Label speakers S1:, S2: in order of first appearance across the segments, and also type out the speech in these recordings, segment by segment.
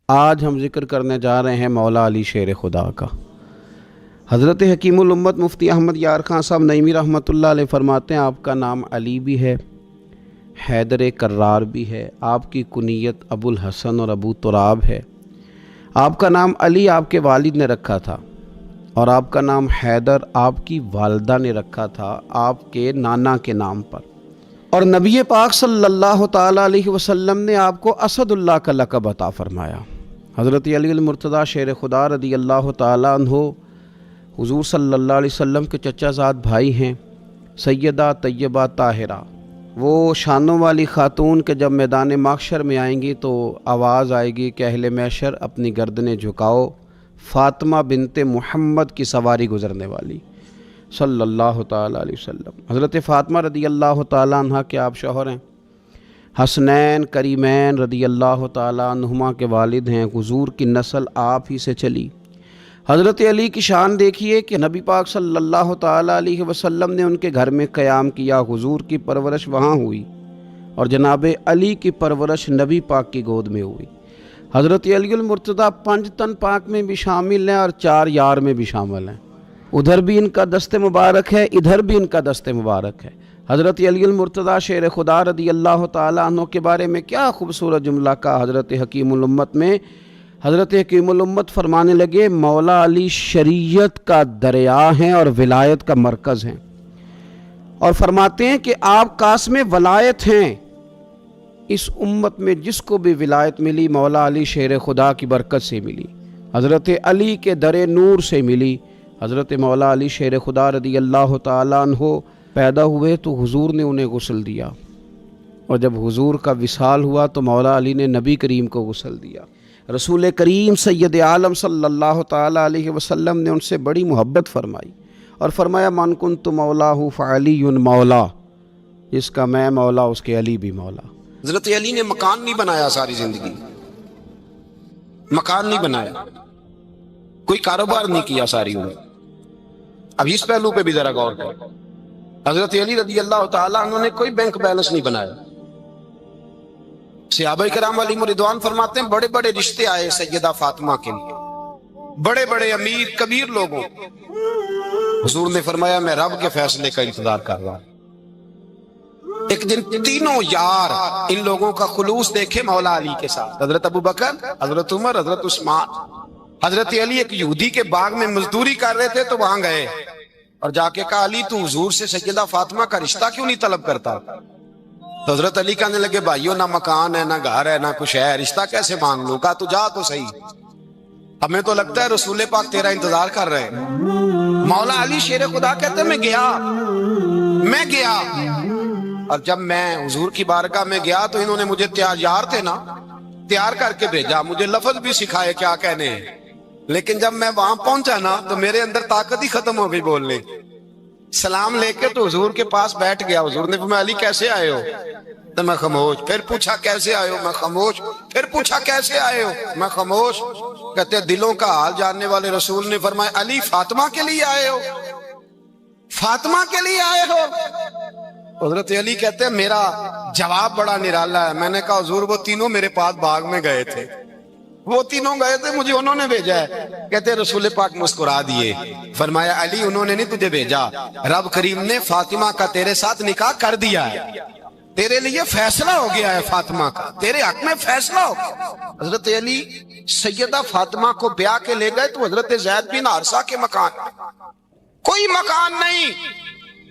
S1: آج ہم ذکر کرنے جا رہے ہیں مولا علی شیر خدا کا۔ حضرت حکیم الامت مفتی احمد یار خان صاحب نعیمی رحمۃ اللہ علیہ فرماتے ہیں آپ کا نام علی بھی ہے، حیدر کرار بھی ہے، آپ کی کنیت ابو الحسن اور ابو تراب ہے۔ آپ کا نام علی آپ کے والد نے رکھا تھا اور آپ کا نام حیدر آپ کی والدہ نے رکھا تھا آپ کے نانا کے نام پر، اور نبی پاک صلی اللہ تعالیٰ علیہ وسلم نے آپ کو اسد اللہ کا لقب عطا فرمایا۔ حضرت علی المرتضیٰ شیر خدا رضی اللہ تعالیٰ عنہ حضور صلی اللہ علیہ وسلم کے چچا زاد بھائی ہیں، سیدہ طیبہ طاہرہ، وہ شانوں والی خاتون کے جب میدان محشر میں آئیں گی تو آواز آئے گی کہ اہل محشر اپنی گردنیں جھکاؤ، فاطمہ بنت محمد کی سواری گزرنے والی صلی اللہ تعالیٰ علیہ وسلم۔ حضرت فاطمہ رضی اللہ تعالیٰ عنہ کے آپ شوہر ہیں، حسنین کریمین رضی اللہ تعالیٰ عنہما کے والد ہیں، حضور کی نسل آپ ہی سے چلی۔ حضرت علی کی شان دیکھیے کہ نبی پاک صلی اللہ تعالیٰ علیہ وسلم نے ان کے گھر میں قیام کیا، حضور کی پرورش وہاں ہوئی اور جناب علی کی پرورش نبی پاک کی گود میں ہوئی۔ حضرت علی المرتضیٰ 5 تن پاک میں بھی شامل ہیں اور 4 یار میں بھی شامل ہیں، ادھر بھی ان کا دست مبارک ہے، ادھر بھی ان کا دست مبارک ہے۔ حضرت علی المرتضیٰ شیر خدا رضی اللہ تعالیٰ عنہ کے بارے میں کیا خوبصورت جملہ کا حضرت حکیم الامت میں حضرت حکیم الامت فرمانے لگے، مولا علی شریعت کا دریا ہیں اور ولایت کا مرکز ہیں، اور فرماتے ہیں کہ آپ قاسم ولایت ہیں۔ اس امت میں جس کو بھی ولایت ملی مولا علی شیر خدا کی برکت سے ملی، حضرت علی کے در نور سے ملی۔ حضرت مولا علی شیر خدا رضی اللہ تعالیٰ عنہ پیدا ہوئے تو حضور نے انہیں غسل دیا، اور جب حضور کا وصال ہوا تو مولا علی نے نبی کریم کو غسل دیا۔ رسول کریم سید عالم صلی اللہ تعالیٰ علیہ وسلم نے ان سے بڑی محبت فرمائی اور فرمایا من کنت مولاہ فعلی مولا، جس کا میں مولا اس کے علی بھی مولا۔
S2: حضرت علی نے مکان نہیں بنایا، ساری زندگی مکان نہیں بنایا، کوئی کاروبار نہیں کیا ساری عمر۔ اب اس پہلو پہ بھی ذرا غور کریں، حضرت علی رضی اللہ تعالیٰ عنہ نے کوئی بینک بیلنس نہیں بنایا۔ صحابہ کرام علیہم رضوان فرماتے ہیں بڑے بڑے رشتے آئے سیدہ فاطمہ کے لیے، بڑے بڑے امیر کبیر لوگوں، حضور نے فرمایا میں رب کے فیصلے کا انتظار کر رہا ہوں۔ ایک دن تینوں یار ان لوگوں کا خلوص دیکھے مولا علی کے ساتھ، حضرت ابو بکر، حضرت عمر، حضرت عثمان۔ حضرت علی ایک یہودی کے باغ میں مزدوری کر رہے تھے تو وہاں گئے اور جا کے کہا علی تو حضور سے سیدہ فاطمہ کا رشتہ کیوں نہیں طلب کرتا؟ تو حضرت علی کہنے لگے بھائیو نہ مکان ہے، نہ گھر ہے، نہ کچھ ہے، رشتہ کیسے مانگ لوں؟ کہا تو جا تو صحیح، ہمیں تو لگتا ہے رسول پاک تیرا انتظار کر رہے ہیں۔ مولا علی شیر خدا کہتے ہیں میں گیا اور جب میں حضور کی بارگاہ میں گیا تو انہوں نے مجھے یار تھے نا، تیار کر کے بھیجا، مجھے لفظ بھی سکھائے کیا کہنے ہیں، لیکن جب میں وہاں پہنچا نا تو میرے اندر طاقت ہی ختم ہو گئی بولنے۔ سلام لے کے تو حضور کے پاس بیٹھ گیا، حضور نے فرمایا علی کیسے آئے ہو؟ تو میں خاموش، پھر پوچھا کیسے آئے ہو؟ میں خاموش، پھر پوچھا کیسے آئے ہو؟ میں خاموش۔ کہتے دلوں کا حال جاننے والے رسول نے فرمایا علی فاطمہ کے لیے آئے ہو؟ فاطمہ کے لیے آئے ہو؟ حضرت علی کہتے ہیں میرا جواب بڑا نرالا ہے۔ میں نے کہا حضور وہ تینوں میرے پاس باغ میں گئے تھے، وہ تینوں گئے تھے، مجھے انہوں نے بھیجا ہے۔ کہتے ہیں رسول پاک مسکرا دیے، فرمایا علی انہوں نے نہیں تجھے بھیجا، رب کریم نے فاطمہ کا تیرے ساتھ نکاح کر دیا ہے، تیرے لیے فیصلہ ہو گیا ہے، فاطمہ کا تیرے حق میں فیصلہ ہو گیا۔ حضرت علی سیدہ فاطمہ کو بیاہ کے لے گئے تو حضرت زید بن حارثہ کے مکان، کوئی مکان نہیں۔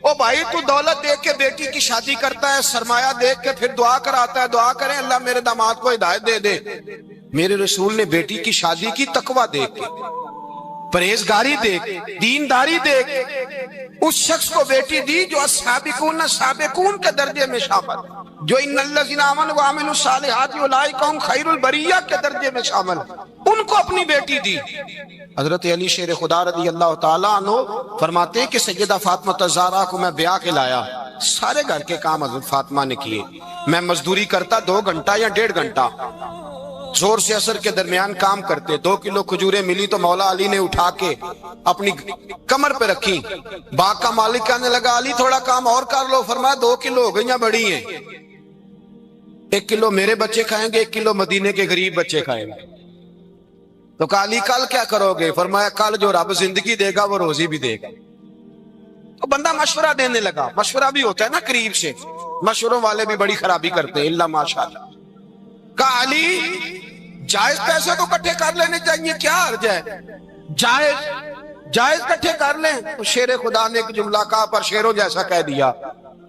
S2: او بھائی تو دولت دیکھ کے بیٹی کی شادی کرتا ہے، سرمایہ دیکھ کے پھر دعا کراتا ہے، دعا کریں اللہ میرے داماد کو ہدایت دے دے۔ میرے رسول نے بیٹی کی شادی کی تقوی دیکھ کے، پرہیزگاری دیکھ، دینداری دیکھ، اس شخص کو بیٹی دی جو السابقون سابقون کے درجے میں شامل، جو ان الذین آمنوا وعملوا الصالحات اولئک هم خیر البریہ کے درجے میں شامل، ان کو اپنی بیٹی دی۔ حضرت علی شیر خدا رضی اللہ تعالیٰ عنہ فرماتے ہیں کہ سیدہ فاطمہ الزہرا کو میں بیاہ کے لایا، سارے گھر کے کام حضرت فاطمہ نے کیے، میں مزدوری کرتا 2 گھنٹہ یا 1.5 گھنٹہ، زور سے عصر کے درمیان کام کرتے، 2 کلو کھجوریں ملی تو مولا علی نے اٹھا کے اپنی کمر پہ رکھی۔ باغ کا مالک کہنے لگا علی تھوڑا کام اور کر لو، فرمایا 2 کلو ہو گئیں بڑی ہیں، 1 کلو میرے بچے کھائیں گے، 1 کلو مدینے کے غریب بچے کھائیں گے۔ تو کہا علی کل کیا کرو گے؟ فرمایا کل جو رب زندگی دے گا وہ روزی بھی دے گا۔ تو بندہ مشورہ دینے لگا، مشورہ بھی ہوتا ہے نا قریب سے، مشوروں والے بھی بڑی خرابی کرتے ہیں اللہ ماشاءاللہ۔ کہا علی جائز پیسے تو کٹھے کر لینے چاہیے، کیا حرج ہے؟ جائز کٹھے کر لیں۔ تو شیر خدا نے ایک جملہ کہا پر شیروں جیسا کہہ دیا۔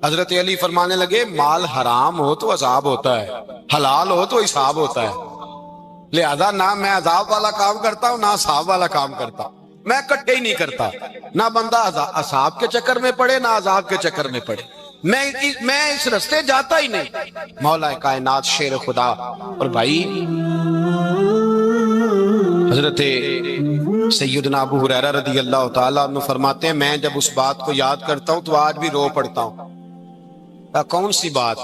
S2: حضرت علی فرمانے لگے مال حرام ہو تو عذاب ہوتا ہے، حلال ہو تو حساب ہوتا ہے، لہذا نہ میں عذاب والا کام کرتا ہوں نہ حساب والا کام کرتا ہوں، میں کٹھے ہی نہیں کرتا، نہ بندہ عذاب کے چکر میں پڑے نہ عذاب کے چکر میں پڑے، میں اس رستے جاتا ہی نہیں۔ مولا کائنات شیر خدا۔ اور بھائی حضرت سیدنا ابو ہریرہ رضی اللہ تعالیٰ عنہ فرماتے ہیں میں جب اس بات کو یاد کرتا ہوں تو آج بھی رو پڑتا ہوں۔ کون سی بات؟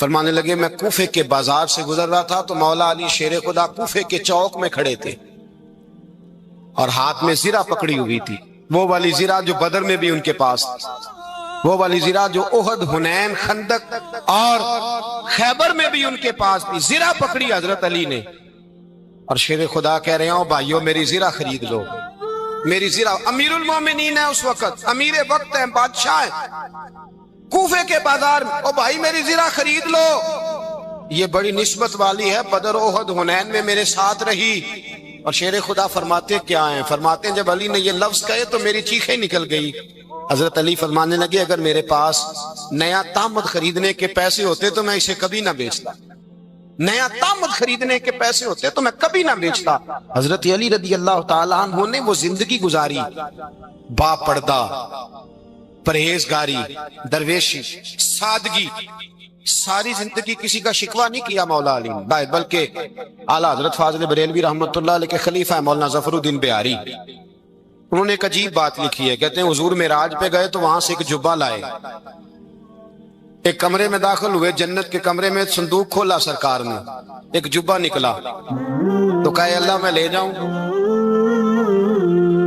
S2: فرمانے لگے میں کوفے کے بازار سے گزر رہا تھا تو مولا علی شیر خدا کوفے کے چوک میں کھڑے تھے اور ہاتھ میں زرہ پکڑی ہوئی تھی، وہ والی زرہ جو بدر میں بھی ان کے پاس تھی، وہ والی زرہ جو احد، حنین، خندق اور خیبر میں بھی ان کے پاس تھی، زرہ پکڑی حضرت علی نے۔ اور شیر خدا کہہ رہے ہوں بھائیو میری زرہ خرید لو، میری زرہ۔ امیر المومنین ہے اس وقت، امیر وقت ہے، بادشاہ ہے کوفے کے بازار میں، او بھائی میری زرہ خرید لو، یہ بڑی نسبت والی ہے، بدر، احد، حنین میں میرے ساتھ رہی۔ اور شیر خدا فرماتے کیا ہیں؟ فرماتے ہیں جب علی نے یہ لفظ کہے تو میری چیخیں نکل گئی۔ حضرت علی فرمانے لگے اگر میرے پاس نیا طامت خریدنے کے پیسے ہوتے تو میں اسے کبھی نہ بیچتا، نیا طامت خریدنے کے پیسے ہوتے تو میں کبھی نہ بیچتا۔ حضرت علی رضی اللہ تعالیٰ عنہ نے وہ زندگی گزاری، با پردہ، پرہیزگاری، درویشی، سادگی، ساری زندگی کسی کا شکوہ نہیں کیا مولا علی نے، بلکہ اعلیٰ حضرت فاضل بریلوی رحمۃ اللہ علیہ کے خلیفہ مولانا ظفر الدین بہاری، انہوں نے ایک عجیب بات لکھی ہے، کہتے ہیں حضور معراج پہ گئے تو وہاں سے ایک جبہ لائے، ایک کمرے میں داخل ہوئے، جنت کے کمرے میں صندوق کھولا سرکار نے، ایک جبہ نکلا تو کہا اللہ میں لے جاؤں؟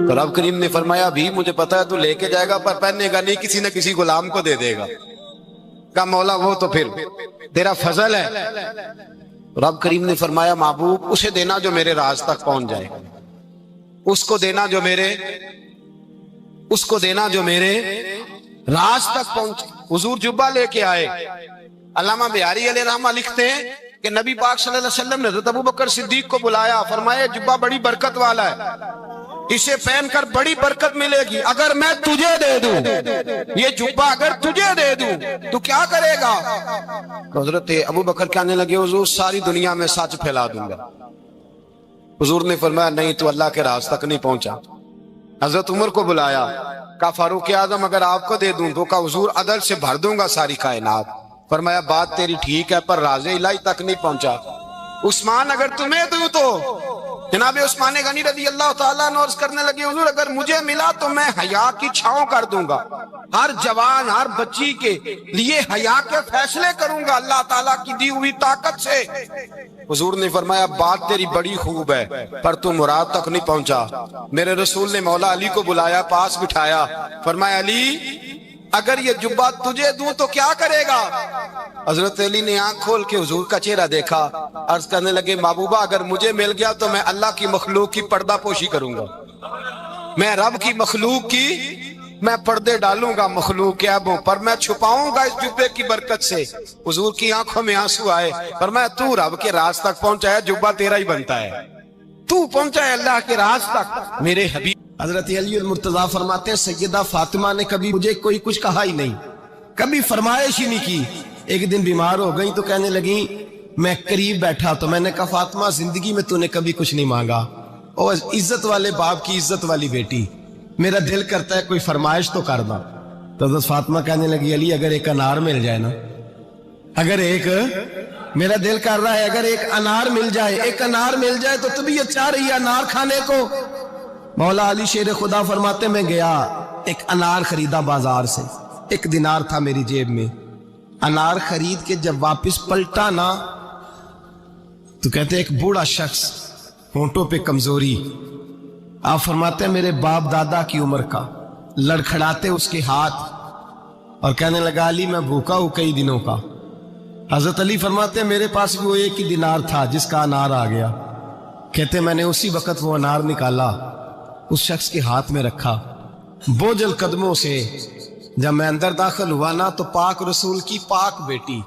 S2: تو رب کریم نے فرمایا بھی مجھے پتا ہے تو لے کے جائے گا پر پہننے گا نہیں، کسی نہ کسی غلام کو دے دے گا۔ کہا مولا وہ تو پھر تیرا فضل ہے۔ رب کریم نے فرمایا محبوب اسے دینا جو میرے راز تک پہنچ جائے، اس کو دینا جو میرے راز تک پہنچے۔ حضور جبہ لے کے آئے۔ علامہ بہاری علیہ رحمہ لکھتے ہیں کہ نبی پاک صلی اللہ علیہ وسلم نے حضرت ابوبکر صدیق کو بلایا، فرمایا جبہ بڑی برکت والا ہے، اسے پہن کر بڑی برکت ملے گی، اگر میں تجھے دے دوں یہ جبہ، اگر تجھے دے دوں تو کیا کرے گا؟ تو حضرت ابوبکر کہنے لگے حضور ساری دنیا میں سچ پھیلا دوں گا۔ حضور نے فرمایا نہیں تو اللہ کے راز تک نہیں پہنچا۔ حضرت عمر کو بلایا، کہا فاروق اعظم اگر آپ کو دے دوں تو کہا حضور عدل سے بھر دوں گا ساری کائنات۔ فرمایا بات تیری ٹھیک ہے پر راز الہی تک نہیں پہنچا۔ عثمان اگر تمہیں دوں تو جناب عثمان غنی رضی اللہ تعالیٰ عنہ عرض کرنے لگے حضور اگر مجھے ملا تو میں حیا کی چھاؤں کر دوں گا، ہر جوان ہر بچی کے لیے حیا کے فیصلے کروں گا اللہ تعالیٰ کی دی ہوئی طاقت سے۔ حضور نے فرمایا بات تیری بڑی خوب ہے پر تو مراد تک نہیں پہنچا۔ میرے رسول نے مولا علی کو بلایا، پاس بٹھایا، فرمایا علی اگر یہ جبہ تجھے دوں تو کیا کرے گا؟ حضرت علی نے آنکھ کھول کے حضور کا چہرہ دیکھا، عرض کرنے لگے محبوبہ اگر مجھے مل گیا تو میں اللہ کی مخلوق کی پردہ پوشی کروں گا، میں رب کی مخلوق کی میں پردے ڈالوں گا مخلوق کے عیبوں پر، میں چھپاؤں گا اس جبے کی برکت سے۔ حضور کی آنکھوں میں آنسو آئے، فرمایا تو رب کے راز تک پہنچا ہے، جبہ تیرا ہی بنتا ہے، تو پہنچا ہے اللہ کے راز تک میرے حبیب۔ حضرت علی المرتضیٰ فرماتے ہیں سیدہ فاطمہ نے کبھی مجھے کوئی کچھ کہا ہی نہیں، کبھی فرمائش ہی نہیں کی۔ ایک دن بیمار ہو گئی تو کہنے لگی، میں قریب بیٹھا تو میں نے کہا فاطمہ زندگی میں تو نے کبھی کچھ نہیں مانگا، اور عزت والے باپ کی عزت والی بیٹی، میرا دل کرتا ہے کوئی فرمائش تو کر دو۔ تو حضرت فاطمہ کہنے لگی علی اگر ایک انار مل جائے نا، اگر ایک میرا دل کر رہا ہے اگر ایک انار مل جائے، ایک انار مل جائے تو طبیعت چاہ رہی ہے انار کھانے کو۔ مولا علی شیر خدا فرماتے میں گیا ایک انار خریدا بازار سے، 1 دینار تھا میری جیب میں، انار خرید کے جب واپس پلٹا نا تو کہتے ایک بوڑھا شخص، ہونٹوں پہ کمزوری، آپ فرماتے ہیں میرے باپ دادا کی عمر کا، لڑکھڑاتے اس کے ہاتھ اور کہنے لگا علی میں بھوکا ہوں کئی دنوں کا۔ حضرت علی فرماتے ہیں میرے پاس بھی وہ 1 ہی دینار تھا جس کا انار آ گیا۔
S3: کہتے میں نے اسی وقت وہ انار نکالا، اس شخص کے ہاتھ میں رکھا، بوجھل قدموں سے جب میں اندر داخل ہوا نا تو پاک رسول کی پاک بیٹی،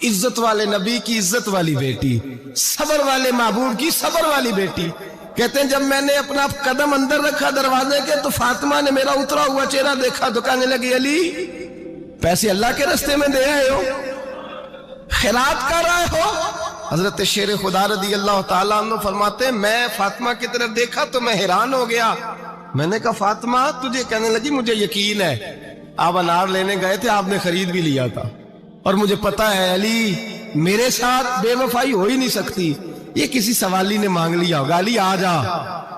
S3: عزت والے نبی کی عزت والی بیٹی، صبر والے محبوب کی صبر والی بیٹی، کہتے ہیں جب میں نے اپنا قدم اندر رکھا دروازے کے تو فاطمہ نے میرا اترا ہوا چہرہ دیکھا تو کہنے لگی علی پیسے اللہ کے راستے میں دے آئے ہو، خیرات کر رہے ہو؟ حضرت شیر خدا رضی اللہ تعالیٰ عنہ فرماتے ہیں میں فاطمہ کی طرف دیکھا تو میں حیران ہو گیا، میں نے کہا فاطمہ تجھے؟ کہنے لگی مجھے یقین ہے آپ انار لینے گئے تھے، آپ نے خرید بھی لیا تھا، اور مجھے پتا ہے علی میرے ساتھ بے وفائی ہو ہی نہیں سکتی، یہ کسی سوالی نے مانگ لیا ہوگا، علی آ جا،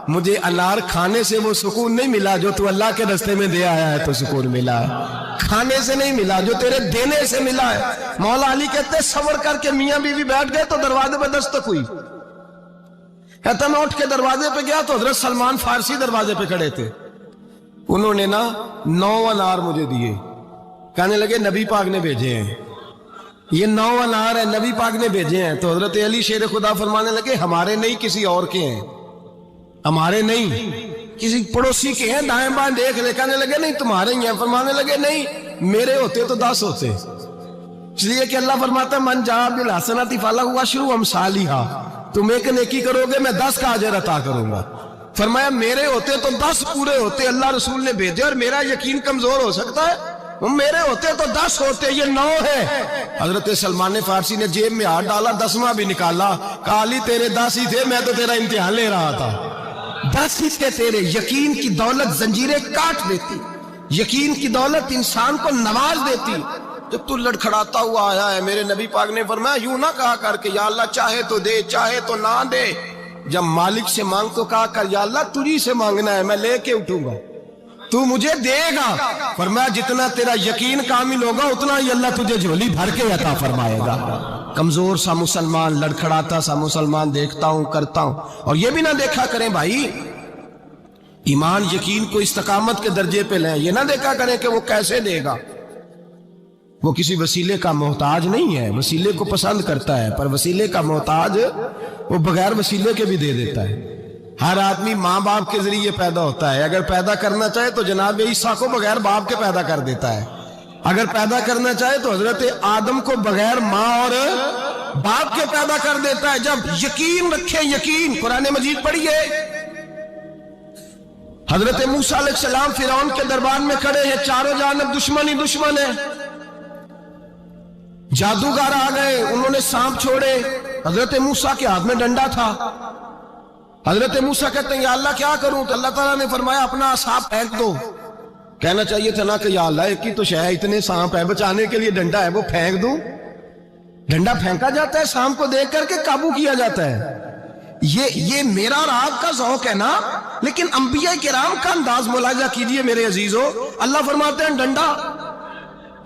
S3: مجھے انار کھانے سے وہ سکون نہیں ملا جو تو اللہ کے راستے میں دے آیا ہے تو سکون ملا ہے، کھانے سے نہیں ملا جو تیرے دینے سے ملا ہے۔ مولا علی کہتے صبر کر کے میاں بیوی بیٹھ گئے تو دروازے پہ دستک ہوئی، کہتا میں اٹھ کے دروازے پہ گیا تو حضرت سلمان فارسی دروازے پہ کھڑے تھے، انہوں نے 9 انار مجھے دیے، کہنے لگے نبی پاک نے بھیجے ہیں، یہ 9 انار ہیں نبی پاک نے بھیجے ہیں۔ تو حضرت علی شیر خدا فرمانے لگے ہمارے نہیں کسی اور کے ہیں، ہمارے نہیں کسی پڑوسی کے ہیں، دائیں بائیں دیکھ لے، کہنے لگے نہیں تمہارے ہی ہیں، فرمانے لگے نہیں میرے ہوتے تو 10 ہوتے، اس لیے کہ اللہ فرماتا ہے من جاء بالحسنۃ فلہ عشر امثالھا، تم ایک نیکی کرو گے میں 10 کا اجر عطا کروں گا، فرمایا میرے ہوتے تو 10 پورے ہوتے، اللہ رسول نے بھیجے اور میرا یقین کمزور ہو سکتا ہے، میرے ہوتے تو 10 ہوتے، یہ 9 ہے۔ حضرت سلمان فارسی نے جیب میں ہاتھ ڈالا، 10واں بھی نکالا، کہا علی تیرے 10 ہی تھے، میں تو تیرا امتحان لے رہا تھا، 10 ہی تھے تیرے۔ یقین کی دولت زنجیریں کاٹ دیتی، یقین کی دولت انسان کو نواز دیتی۔ جب تو لڑکھڑاتا ہوا آیا ہے، میرے نبی پاک نے فرمایا یوں نہ کہا کر کہ یا اللہ چاہے تو دے چاہے تو نہ دے، جب مالک سے مانگ تو کہا کر یا اللہ تجھی سے مانگنا ہے، میں لے کے اٹھوں گا، تو مجھے دے گا۔ فرمایا جتنا تیرا یقین کامل ہوگا اتنا ہی اللہ تجھے جھولی بھر کے عطا فرمائے گا۔ کمزور سا مسلمان، لڑکھڑاتا سا مسلمان دیکھتا ہوں کرتا ہوں، اور یہ بھی نہ دیکھا کریں بھائی ایمان یقین کو استقامت کے درجے پہ لیں، یہ نہ دیکھا کریں کہ وہ کیسے دے گا، وہ کسی وسیلے کا محتاج نہیں ہے، وسیلے کو پسند کرتا ہے، پر وسیلے کا محتاج وہ بغیر وسیلے کے بھی دے دیتا ہے۔ ہر آدمی ماں باپ کے ذریعے پیدا ہوتا ہے، اگر پیدا کرنا چاہے تو جناب عیسیٰ کو بغیر باپ کے پیدا کر دیتا ہے، اگر پیدا کرنا چاہے تو حضرت آدم کو بغیر ماں اور باپ کے پیدا کر دیتا ہے۔ جب یقین رکھیں، یقین قرآن مجید پڑھیے، حضرت موسیٰ علیہ السلام فرعون کے دربار میں کھڑے ہیں، چاروں جانب دشمن ہی دشمن ہے، جادوگر آ گئے، انہوں نے سانپ چھوڑے، حضرت موسیٰ کے ہاتھ میں ڈنڈا تھا، حضرت موسیٰ کہتے ہیں یا اللہ کیا کروں، تو اللہ تعالیٰ نے فرمایا اپنا سانپ پھینک دو، کہنا چاہیے تھا نا کہ یا اللہ ایک ہی تو شے ہے، اتنے سانپ ہے، بچانے کے لیے ڈنڈا ہے وہ پھینک دوں، ڈنڈا پھینکا جاتا ہے، سانپ کو دیکھ کر کے قابو کیا جاتا ہے، یہ میرا اور آپ کا ذوق ہے نا، لیکن انبیاء کرام کا انداز ملاحظہ کیجئے میرے عزیزو، اللہ فرماتے ہیں ڈنڈا،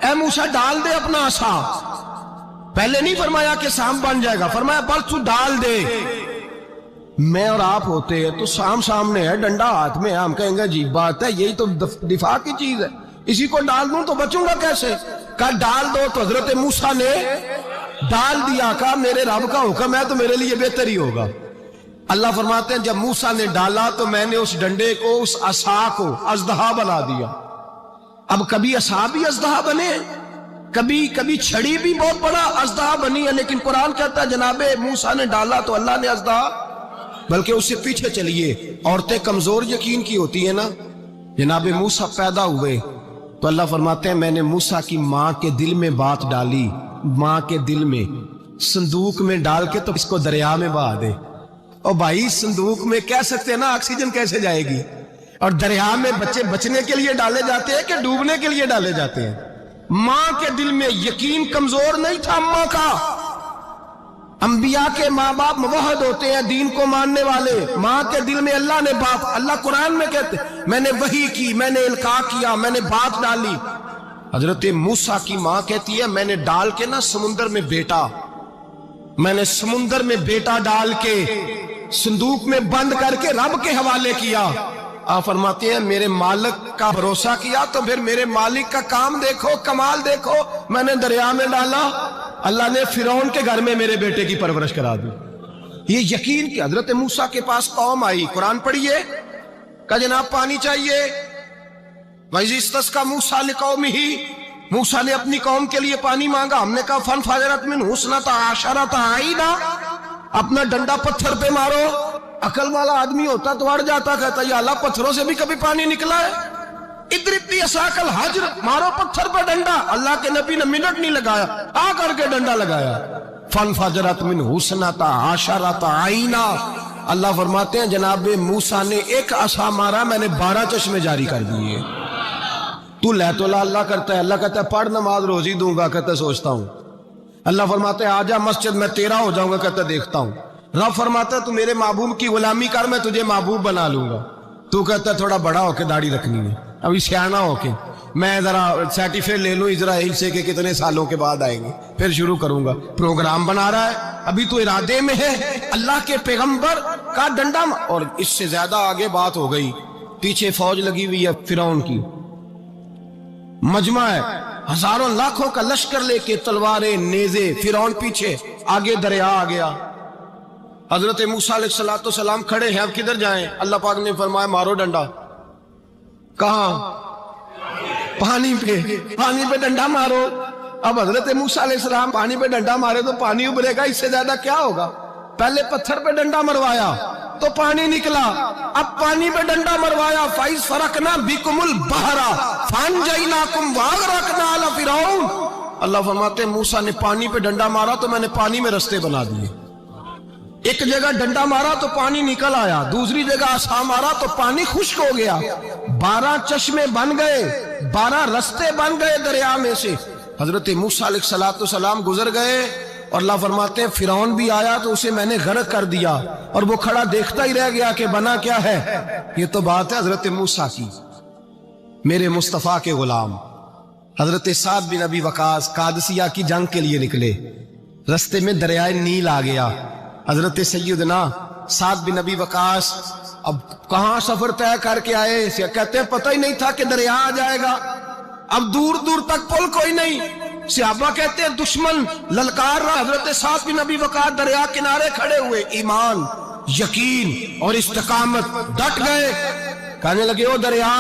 S3: اے موسیٰ ڈال دے اپنا عصا، پہلے نہیں فرمایا کہ سانپ بن جائے گا، فرمایا بس تو ڈال دے۔ میں اور آپ ہوتے ہیں تو سام سامنے ہے، ڈنڈا ہاتھ میں ہے، ہم کہیں گے عجیب بات ہے، یہی تو دفاع کی چیز ہے، اسی کو ڈال دوں تو بچوں گا کیسے؟ کہا ڈال دو، تو حضرت موسیٰ نے ڈال دیا، کہا میرے رب کا حکم ہے تو میرے لیے بہتر ہی ہوگا۔ اللہ فرماتے ہیں جب موسیٰ نے ڈالا تو میں نے اس ڈنڈے کو، اس عصا کو اژدہا بنا دیا۔ اب کبھی عصا بھی اژدہا بنے، کبھی چھڑی بھی بہت بڑا اژدہا بنی ہے، لیکن قرآن کہتا ہے جناب موسیٰ نے ڈالا تو اللہ نے اژدہا، بلکہ اس سے پیچھے چلیے، عورتیں کمزور یقین کی ہوتی ہیں نا، جناب موسیٰ پیدا ہوئے تو اللہ فرماتے ہیں میں نے موسیٰ کی ماں کے دل میں بات ڈالی، ماں کے دل میں، صندوق میں ڈال کے تو اس کو دریا میں بہا دے۔ اور بھائی صندوق میں کہہ سکتے ہیں نا آکسیجن کیسے جائے گی، اور دریا میں بچے بچنے کے لیے ڈالے جاتے ہیں کہ ڈوبنے کے لیے ڈالے جاتے ہیں؟ ماں کے دل میں یقین کمزور نہیں تھا ماں کا۔ انبیاء کے ماں باپ موحد ہوتے ہیں، دین کو ماننے والے، ماں کے دل میں اللہ نے بات، اللہ قرآن میں کہتے میں نے وحی کی، میں نے القاء کیا، میں نے بات ڈالی۔ حضرت موسیٰ کی ماں کہتی ہے میں نے ڈال کے نا سمندر میں بیٹا، میں نے سمندر میں بیٹا ڈال کے صندوق میں بند کر کے رب کے حوالے کیا۔ آپ فرماتے ہیں میرے مالک کا بھروسہ کیا تو پھر میرے مالک کا کام دیکھو، کمال دیکھو، میں نے دریا میں ڈالا، اللہ نے فرعون کے گھر میں میرے بیٹے کی پرورش کرا دی۔ یہ یقین کہ حضرت موسیٰ کے پاس قوم آئی، قرآن پڑھیے، کہا جناب پانی چاہیے، وَإِذِ اسْتَسْقَىٰ مُوسَىٰ لِقَوْمِهِ، موسیٰ نے اپنی قوم کے لیے پانی مانگا، ہم نے کہا فَانْفَجَرَتْ مِنْهُ اثْنَتَا عَشَرَةَ عَيْنًا، اپنا ڈنڈا پتھر پہ مارو۔ عقل والا آدمی ہوتا تو اڑ جاتا، کہتا یا اللہ پتھروں سے بھی کبھی پانی نکلا ہے؟ اضرب بعصاک الحجر، مارو پتھر پہ ڈنڈا۔ اللہ کے نبی نے منٹ نہیں لگایا، آ کر کے ڈنڈا لگایا۔ فَانْفَجَرَتْ مِنْهُ اثْنَتَا عَشَرَةَ عَيْنًا، اللہ فرماتے ہیں جناب موسیٰ نے ایک عصا مارا، میں نے 12 چشمے جاری کر دیے۔ تو لے تو اللہ کرتا ہے، اللہ کہتا ہے پڑھ نماز روزی دوں گا، کہتا ہے سوچتا ہوں۔ اللہ فرماتا ہے آجا مسجد میں تیرا ہو جاؤں گا، کہتا ہے دیکھتا ہوں۔ رب فرماتا ہے تو میرے محبوب کی غلامی کر، میں تجھے محبوب بنا لوں گا۔ تو کہتا ہے تھوڑا بڑا ہو کے داڑھی رکھنی ہے، ابھی سیانا ہو کے میں ذرا سرٹیفکیٹ لے لوں اسرائیل سے کہ کتنے سالوں کے بعد آئیں گے، پھر شروع کروں گا۔ پروگرام بنا رہا ہے، ابھی تو ارادے میں ہے۔ اللہ کے پیغمبر کا ڈنڈا، اور اس سے زیادہ آگے بات ہو گئی، پیچھے فوج لگی ہوئی ہے فرعون کی، مجمع ہے، ہزاروں لاکھوں کا لشکر لے کے، تلواریں نیزے، فرعون پیچھے، آگے دریا آ گیا۔ حضرت موسیٰ علیہ السلام کھڑے ہیں، اب کدھر جائیں؟ اللہ پاک نے فرمایا مارو ڈنڈا۔ کہاں؟ پانی پہ ڈنڈا مارو۔ اب حضرت موسیٰ علیہ السلام پانی پہ ڈنڈا مارے تو پانی ابھرے گا، اس سے زیادہ کیا ہوگا؟ پہلے پتھر پہ ڈنڈا مروایا تو پانی نکلا، اب پانی پہ ڈنڈا مروایا، فَإِذْ فَرَقْنَا بِكُمُ الْبَحْرَ فَأَنْجَيْنَاكُمْ وَأَغْرَقْنَا آلَ فِرْعَوْنَ۔ اللہ فرماتے ہیں موسیٰ نے پانی پہ ڈنڈا مارا تو میں نے پانی میں رستے بنا دیے۔ ایک جگہ ڈنڈا مارا تو پانی نکل آیا، دوسری جگہ عصا مارا تو پانی خشک ہو گیا، 12 چشمے بن گئے، 12 رستے بن گئے دریا میں سے۔ حضرت موسیٰ علیہ السلام گزر گئے، اور اللہ فرماتے ہیں فرعون بھی آیا تو اسے میں نے غرق کر دیا، اور وہ کھڑا دیکھتا ہی رہ گیا کہ بنا کیا ہے۔ یہ تو بات ہے حضرت موسیٰ کی، میرے مصطفیٰ کے غلام۔ حضرت سعد بن ابی وقاص قادسیہ کی جنگ کے لیے نکلے، رستے میں دریائے نیل آ گیا۔ حضرت سیدنا سعد بن ابی وقاص اب کہاں سفر طے کر کے آئے، کہتے ہیں پتہ ہی نہیں تھا کہ دریا آ جائے گا، اب دور دور تک پل کوئی نہیں۔ صحابہ کہتے ہیں دشمن للکار رہا، حضرت سعد بن ابی وقاص دریا کنارے کھڑے ہوئے، ایمان، یقین اور استقامت، ڈٹ گئے، کہنے لگے او دریا،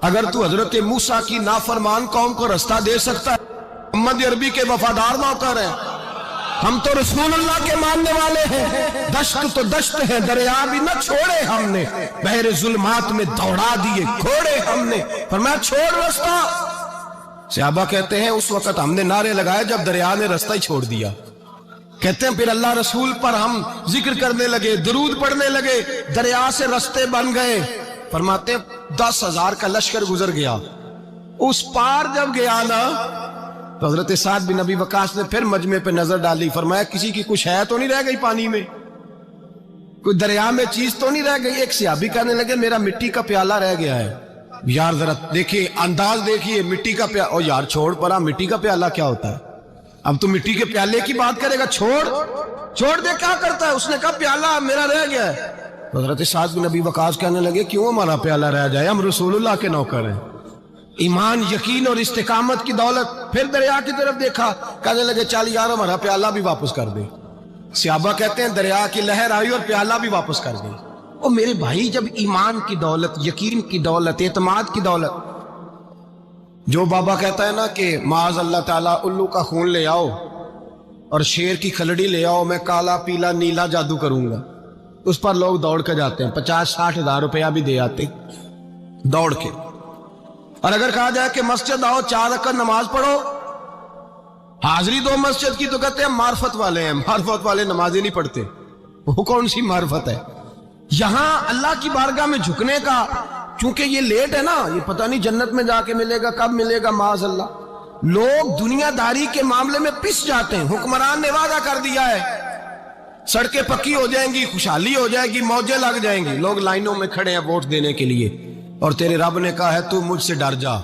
S3: اگر تو حضرت موسیٰ کی نافرمان قوم کو رستہ دے سکتا ہے، محمد عربی کے وفادار نوکر ہیں، ہم تو رسول اللہ کے ماننے والے ہیں، دشت تو دشت ہے، دریا بھی نہ چھوڑے ہم نے، بحر ظلمات میں دوڑا دیے کھوڑے ہم نے، فرمایا چھوڑ رستہ۔ صحابہ کہتے ہیں اس وقت ہم نے نعرے لگائے جب دریا نے رستہ ہی چھوڑ دیا۔ کہتے ہیں پھر اللہ رسول پر ہم ذکر کرنے لگے، درود پڑھنے لگے، دریا سے رستے بن گئے۔ فرماتے ہیں 10,000 کا لشکر گزر گیا، اس پار جب گیا نا تو حضرت سعد بن ابی وقاص نے پھر مجمع پہ نظر ڈالی، فرمایا کسی کی کچھ ہے تو نہیں رہ گئی پانی میں، کوئی دریا میں چیز تو نہیں رہ گئی؟ ایک صحابی کہنے لگے میرا مٹی کا پیالہ رہ گیا ہے۔ یار ذرا دیکھیے انداز دیکھیے، مٹی کا پیالہ، اور یار چھوڑ پڑا، مٹی کا پیالہ کیا ہوتا ہے؟ اب تو مٹی کے پیالے کی بات کرے گا، چھوڑ دے، کیا کرتا ہے؟ اس نے کہا پیالہ میرا رہ گیا ہے۔ حضرت سعد بن ابی وقاص کہنے لگے کیوں ہمارا پیالہ رہ جائے، ہم رسول اللہ کے نوکر ہیں۔ ایمان، یقین اور استقامت کی دولت۔ پھر دریا کی طرف دیکھا، کہنے لگے چل یار ہمارا پیالہ بھی واپس کر دے۔ صحابہ کہتے ہیں دریا کی لہر آئی اور پیالہ بھی واپس کر گئی۔ اور میرے بھائی جب ایمان کی دولت، یقین کی دولت، اعتماد کی دولت، جو بابا کہتا ہے نا کہ معاذ اللہ تعالیٰ الو کا خون لے آؤ اور شیر کی کھلڑی لے آؤ، میں کالا پیلا نیلا جادو کروں گا، اس پر لوگ دوڑ کے جاتے ہیں، 50-60 ہزار روپیہ بھی دے آتے دوڑ کے۔ اور اگر کہا جائے کہ مسجد آؤ 4 رکعت نماز پڑھو، حاضری دو مسجد کی، تو کہتے ہیں معرفت والے ہیں، معرفت والے نمازیں نہیں پڑھتے۔ وہ کون سی معرفت ہے؟ یہاں اللہ کی بارگاہ میں جھکنے کا، چونکہ یہ لیٹ ہے نا، یہ پتہ نہیں جنت میں جا کے ملے گا، کب ملے گا، معاذ اللہ۔ لوگ دنیا داری کے معاملے میں پس جاتے ہیں، حکمران نے وعدہ کر دیا ہے سڑکیں پکی ہو جائیں گی، خوشحالی ہو جائے گی، موجیں لگ جائیں گی، لوگ لائنوں میں کھڑے ہیں ووٹ دینے کے لیے، اور تیرے رب نے کہا ہے تو مجھ سے ڈر جا،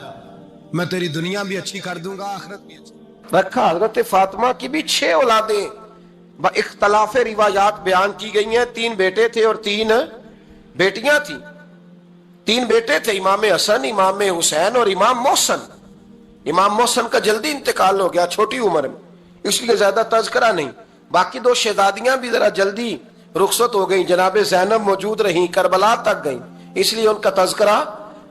S3: میں تیری دنیا بھی اچھی کر دوں گا، آخرت بھی اچھی۔ رکھا حضرت فاطمہ کی بھی 6 اولادیں با اختلاف روایات بیان کی گئی ہیں، 3 بیٹے تھے اور 3 بیٹیاں تھیں۔ 3 بیٹے تھے، امام حسن، امام حسین اور امام محسن۔ امام محسن کا جلدی انتقال ہو گیا، چھوٹی عمر میں، اس لیے زیادہ تذکرہ نہیں۔
S4: باقی دو شہزادیاں بھی ذرا جلدی رخصت ہو گئیں، جناب زینب موجود رہیں، کربلا تک گئیں، اس لیے ان کا تذکرہ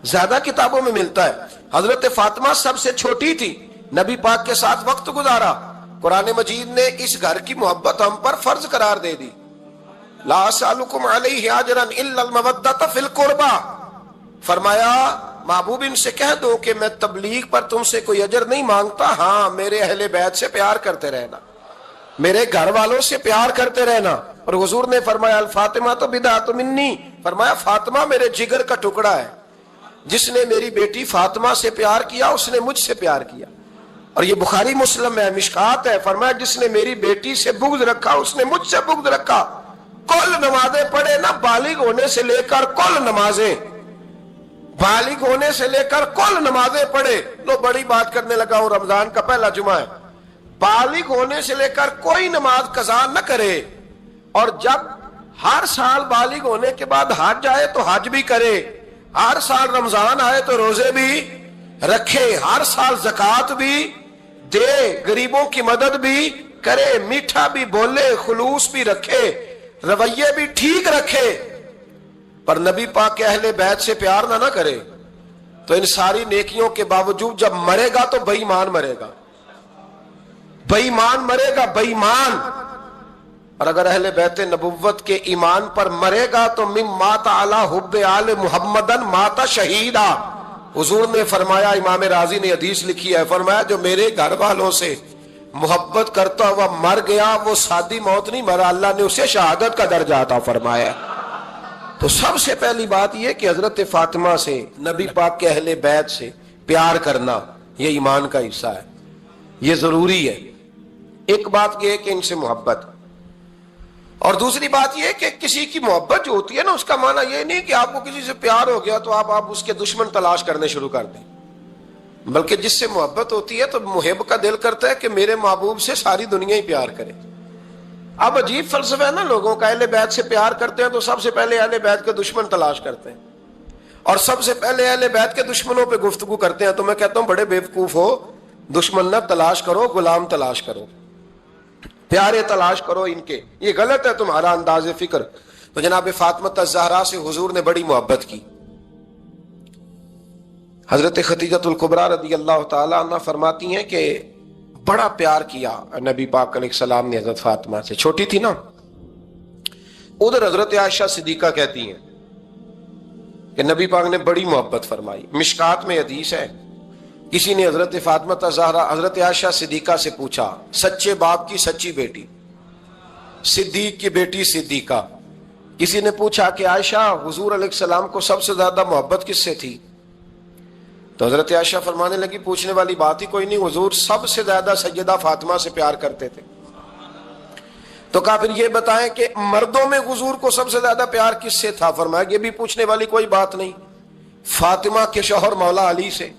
S4: زیادہ کتابوں میں ملتا ہے۔ حضرت فاطمہ سب سے چھوٹی تھی، نبی پاک کے ساتھ وقت گزارا، قرآن مجید نے اس گھر کی محبت ہم پر فرض قرار دے دی۔ لا اسألکم علیہ اجرا الا المودۃ فی القربى، فرمایا محبوب ان سے کہہ دو کہ میں تبلیغ پر تم سے کوئی اجر نہیں مانگتا، ہاں میرے اہل بیت سے پیار کرتے رہنا، میرے گھر والوں سے پیار کرتے رہنا۔ اور حضور نے فرمایا الفاطمہ تو بدعۃ منی، فرمایا فاطمہ میرے جگر کا ٹکڑا ہے، جس نے میری بیٹی فاطمہ سے پیار کیا اس نے مجھ سے پیار کیا۔ اور یہ بخاری مسلم میں مشکات ہے، فرمایا جس نے میری بیٹی سے بغض رکھا اس نے مجھ سے بغض رکھا۔ کل نمازیں پڑھے نا، بالغ ہونے سے لے کر کل نمازیں، بالغ ہونے سے لے کر کل نمازیں پڑھے۔ لو بڑی بات کرنے لگا ہوں، رمضان کا پہلا جمعہ ہے، بالغ ہونے سے لے کر کوئی نماز قضا نہ کرے، اور جب ہر سال بالغ ہونے کے بعد حج آئے تو حج بھی کرے، ہر سال رمضان آئے تو روزے بھی رکھے، ہر سال زکوٰۃ بھی دے، غریبوں کی مدد بھی کرے، میٹھا بھی بولے، خلوص بھی رکھے، رویے بھی ٹھیک رکھے، پر نبی پاک کے اہل بیت سے پیار نہ کرے تو ان ساری نیکیوں کے باوجود جب مرے گا تو بے ایمان مرے گا، بے ایمان مرے گا، بے ایمان۔ اور اگر اہل بیت نبوت کے ایمان پر مرے گا تو من مات علی حب آل محمدن مات شہیدا۔ حضور نے فرمایا، امام رازی نے حدیث لکھی ہے، فرمایا جو میرے گھر والوں سے محبت کرتا ہوا مر گیا وہ سادی موت نہیں مرا، اللہ نے اسے شہادت کا درجہ عطا فرمایا۔ تو سب سے پہلی بات یہ کہ حضرت فاطمہ سے، نبی پاک کے اہل بیت سے پیار کرنا یہ ایمان کا حصہ ہے، یہ ضروری ہے۔ ایک بات یہ ہے کہ ان سے محبت، اور دوسری بات یہ کہ کسی کی محبت جو ہوتی ہے نا، اس کا معنی یہ نہیں کہ آپ کو کسی سے پیار ہو گیا تو آپ اس کے دشمن تلاش کرنے شروع کر دیں، بلکہ جس سے محبت ہوتی ہے تو محب کا دل کرتا ہے کہ میرے محبوب سے ساری دنیا ہی پیار کرے۔ اب عجیب فلسفہ ہے نا لوگوں کا، اہل بیت سے پیار کرتے ہیں تو سب سے پہلے اہل بیت کے دشمن تلاش کرتے ہیں، اور سب سے پہلے اہل بیت کے دشمنوں پہ گفتگو کرتے ہیں۔ تو میں کہتا ہوں بڑے بیوقوف ہو، دشمن نہ تلاش کرو، غلام تلاش کرو، پیارے تلاش کرو ان کے، یہ غلط ہے تمہارا انداز فکر۔ تو جناب فاطمہ الزہرا سے حضور نے بڑی محبت کی۔ حضرت خدیجہ الکبریٰ رضی اللہ تعالی عنہ فرماتی ہیں کہ بڑا پیار کیا نبی پاک علیہ السلام نے حضرت فاطمہ سے، چھوٹی تھی نا۔ ادھر حضرت عائشہ صدیقہ کہتی ہیں کہ نبی پاک نے بڑی محبت فرمائی۔ مشکات میں حدیث ہے، کسی نے حضرت فاطمہ الزہرا حضرت عائشہ صدیقہ سے پوچھا، سچے باپ کی سچی بیٹی، صدیق کی بیٹی صدیقہ، کسی نے پوچھا کہ عائشہ حضور علیہ السلام کو سب سے زیادہ محبت کس سے تھی؟ تو حضرت عائشہ فرمانے لگی پوچھنے والی بات ہی کوئی نہیں، حضور سب سے زیادہ سیدہ فاطمہ سے پیار کرتے تھے۔ تو کہا پھر یہ بتائیں کہ مردوں میں حضور کو سب سے زیادہ پیار کس سے تھا؟ فرمایا یہ بھی پوچھنے والی کوئی بات نہیں، فاطمہ کے شوہر مولا علی سے۔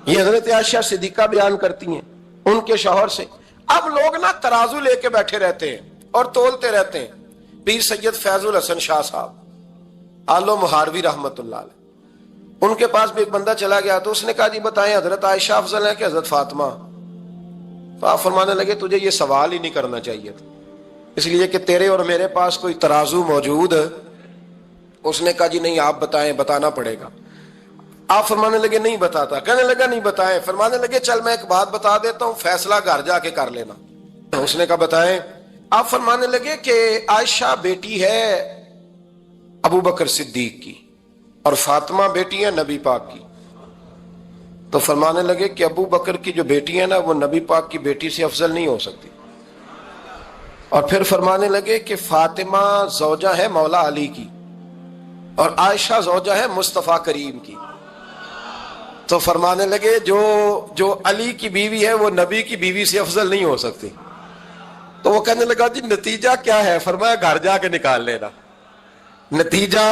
S4: یہ حضرت عائشہ صدیقہ بیان کرتی ہیں ان کے شوہر سے۔ اب لوگ نا ترازو لے کے بیٹھے رہتے ہیں اور تولتے رہتے ہیں۔ پیر سید فیض الحسن شاہ صاحب آلو مہاروی رحمت اللہ علیہ، ان کے پاس بھی ایک بندہ چلا گیا تو اس نے کہا جی بتائیں حضرت عائشہ افضل ہے کہ حضرت فاطمہ؟ تو آپ فرمانے لگے تجھے یہ سوال ہی نہیں کرنا چاہیے تھا، اس لیے کہ تیرے اور میرے پاس کوئی ترازو موجود ہے۔ اس نے کہا جی نہیں آپ بتائیں، بتانا پڑے گا۔ آپ فرمانے لگے نہیں بتاتا، کہنے لگا نہیں بتائیں، فرمانے لگے چل میں ایک بات بتا دیتا ہوں، فیصلہ گھر جا کے کر لینا۔ اس نے کہا بتائیں۔ آپ فرمانے لگے کہ عائشہ بیٹی ہے ابو بکر صدیق کی اور فاطمہ بیٹی ہے نبی پاک کی۔ تو فرمانے لگے کہ ابو بکر کی جو بیٹی ہے نا وہ نبی پاک کی بیٹی سے افضل نہیں ہو سکتی۔ اور پھر فرمانے لگے کہ فاطمہ زوجہ ہے مولا علی کی اور عائشہ زوجہ ہے مصطفیٰ کریم کی۔ تو فرمانے لگے جو علی کی بیوی ہے وہ نبی کی بیوی سے افضل نہیں ہو سکتی۔ تو وہ کہنے لگا جی نتیجہ کیا ہے؟ فرمایا گھر جا کے نکال لینا، نتیجہ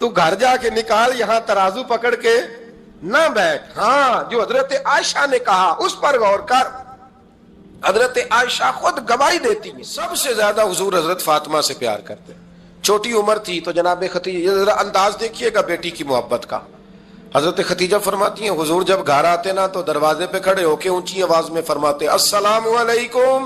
S4: تو گھر جا کے نکال، یہاں ترازو پکڑ کے نہ بیٹھ۔ ہاں جو حضرت عائشہ نے کہا اس پر غور کر، حضرت عائشہ خود گواہی دیتی ہیں سب سے زیادہ حضور حضرت فاطمہ سے پیار کرتے۔ چھوٹی عمر تھی تو جناب خدیجہ، ذرا انداز دیکھیے گا بیٹی کی محبت کا۔ حضرت خدیجہ فرماتی ہیں حضور جب گھر آتے نا تو دروازے پہ کھڑے ہو کے اونچی آواز میں فرماتے السلام علیکم،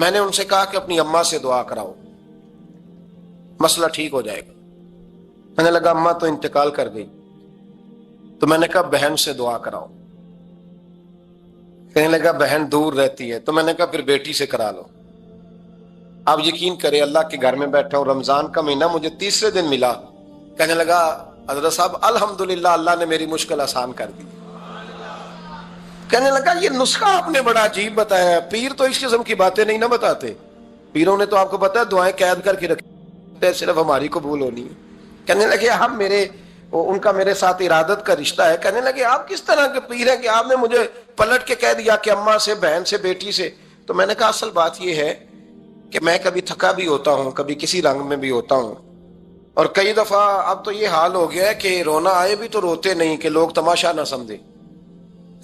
S4: میں نے ان سے کہا کہ اپنی اماں سے دعا کراؤ، مسئلہ ٹھیک ہو جائے گا۔ میں نے لگا اماں تو انتقال کر گئی، تو میں نے کہا بہن سے دعا کراؤ۔ کہنے لگا بہن دور رہتی ہے، تو میں نے کہا پھر بیٹی سے کرا لو۔ آپ یقین کریں، اللہ کے گھر میں بیٹھا ہوں، رمضان کا مہینہ مجھے تیسرے دن ملا۔ کہنے لگا حضرت صاحب الحمدللہ اللہ نے میری مشکل آسان کر دی۔ کہنے لگا یہ نسخہ آپ نے بڑا عجیب بتایا ہے، پیر تو اس قسم کی باتیں نہیں نہ بتاتے، پیروں نے تو آپ کو پتا ہے دعائیں قید کر کے رکھی، صرف ہماری قبول ہونی ہے۔ کہنے لگے ہم ان کا میرے ساتھ ارادت کا رشتہ ہے۔ کہنے لگے آپ کس طرح کے پیر ہیں کہ آپ نے مجھے پلٹ کے کہہ دیا کہ اماں سے، بہن سے، بیٹی سے؟ تو میں نے کہا اصل بات یہ ہے کہ میں کبھی تھکا بھی ہوتا ہوں، کبھی کسی رنگ میں بھی ہوتا ہوں، اور کئی دفعہ اب تو یہ حال ہو گیا ہے کہ رونا آئے بھی تو روتے نہیں کہ لوگ تماشا نہ سمجھیں،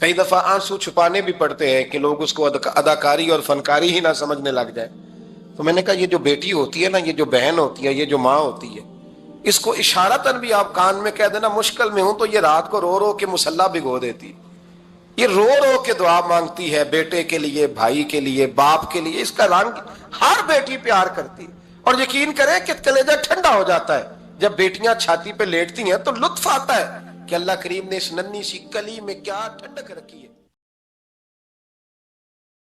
S4: کئی دفعہ آنسو چھپانے بھی پڑتے ہیں کہ لوگ اس کو اداکاری اور فنکاری ہی نہ سمجھنے لگ جائے۔ تو میں نے کہا یہ جو بیٹی ہوتی ہے نا، یہ جو بہن ہوتی ہے، یہ جو ماں ہوتی ہے، اس کو اشارتاً بھی آپ کان میں کہہ دینا مشکل میں ہوں تو یہ رات کو رو رو کے مصلی بھگو دیتی، یہ رو رو کے دعا مانگتی ہے بیٹے کے لیے، بھائی کے لیے، باپ کے لیے۔ اس کا رنگ ہر بیٹی پیار کرتی، اور یقین کریں کہ کلیجہ ٹھنڈا ہو جاتا ہے جب بیٹیاں چھاتی پہ لیٹتی ہیں، تو لطف آتا ہے کہ اللہ کریم نے اس ننھی سی کلی میں کیا ٹھنڈک رکھی ہے۔